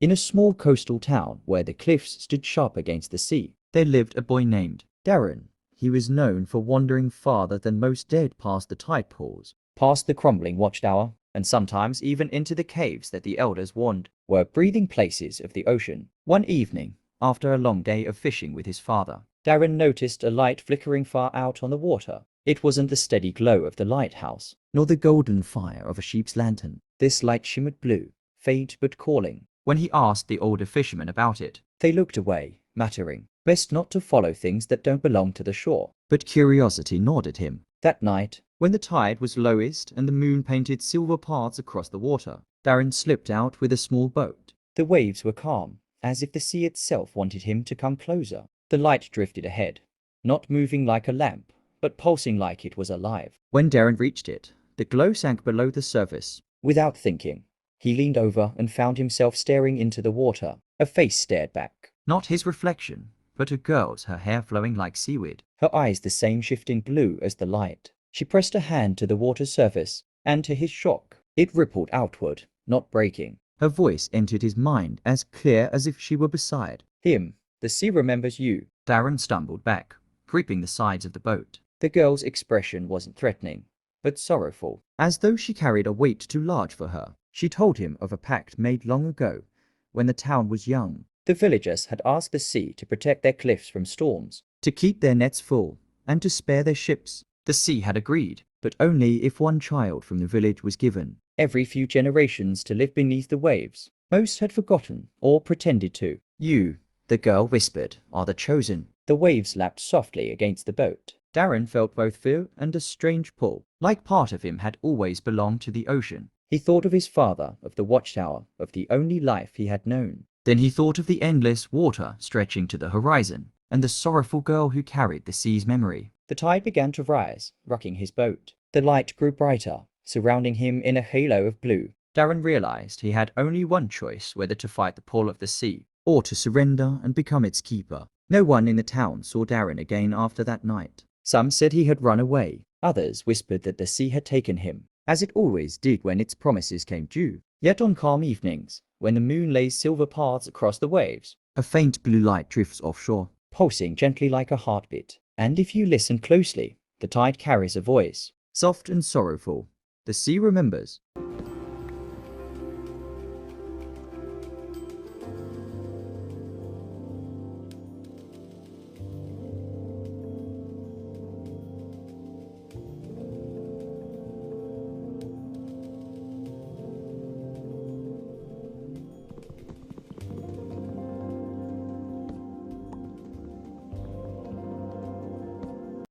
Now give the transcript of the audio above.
In a small coastal town where the cliffs stood sharp against the sea, there lived a boy named Darren. He was known for wandering farther than most dared past the tide pools, past the crumbling watchtower, and sometimes even into the caves that the elders warned were breathing places of the ocean. One evening, after a long day of fishing with his father, Darren noticed a light flickering far out on the water. It wasn't the steady glow of the lighthouse, nor the golden fire of a sheep's lantern. This light shimmered blue, faint but calling. When he asked the older fishermen about it, they looked away, muttering, "Best not to follow things that don't belong to the shore." But curiosity nodded him. That night, when the tide was lowest and the moon painted silver paths across the water, Darren slipped out with a small boat. The waves were calm, as if the sea itself wanted him to come closer. The light drifted ahead, not moving like a lamp, but pulsing like it was alive. When Darren reached it, the glow sank below the surface. Without thinking, he leaned over and found himself staring into the water. A face stared back. Not his reflection, but a girl's, her hair flowing like seaweed, her eyes the same shifting blue as the light. She pressed a hand to the water's surface, and to his shock, it rippled outward, not breaking. Her voice entered his mind as clear as if she were beside him. "The sea remembers you." Darren stumbled back, creeping the sides of the boat. The girl's expression wasn't threatening, but sorrowful, as though she carried a weight too large for her. She told him of a pact made long ago, when the town was young. The villagers had asked the sea to protect their cliffs from storms, to keep their nets full, and to spare their ships. The sea had agreed, but only if one child from the village was given every few generations to live beneath the waves. Most had forgotten, or pretended to. "You," the girl whispered, "are the chosen." The waves lapped softly against the boat. Darren felt both fear and a strange pull, like part of him had always belonged to the ocean. He thought of his father, of the watchtower, of the only life he had known. Then he thought of the endless water stretching to the horizon, and the sorrowful girl who carried the sea's memory. The tide began to rise, rocking his boat. The light grew brighter, surrounding him in a halo of blue. Darren realized he had only one choice, whether to fight the pull of the sea, or to surrender and become its keeper. No one in the town saw Darren again after that night. Some said he had run away. Others whispered that the sea had taken him, as it always did when its promises came due. Yet on calm evenings, when the moon lays silver paths across the waves, a faint blue light drifts offshore, pulsing gently like a heartbeat. And if you listen closely, the tide carries a voice, soft and sorrowful. The sea remembers.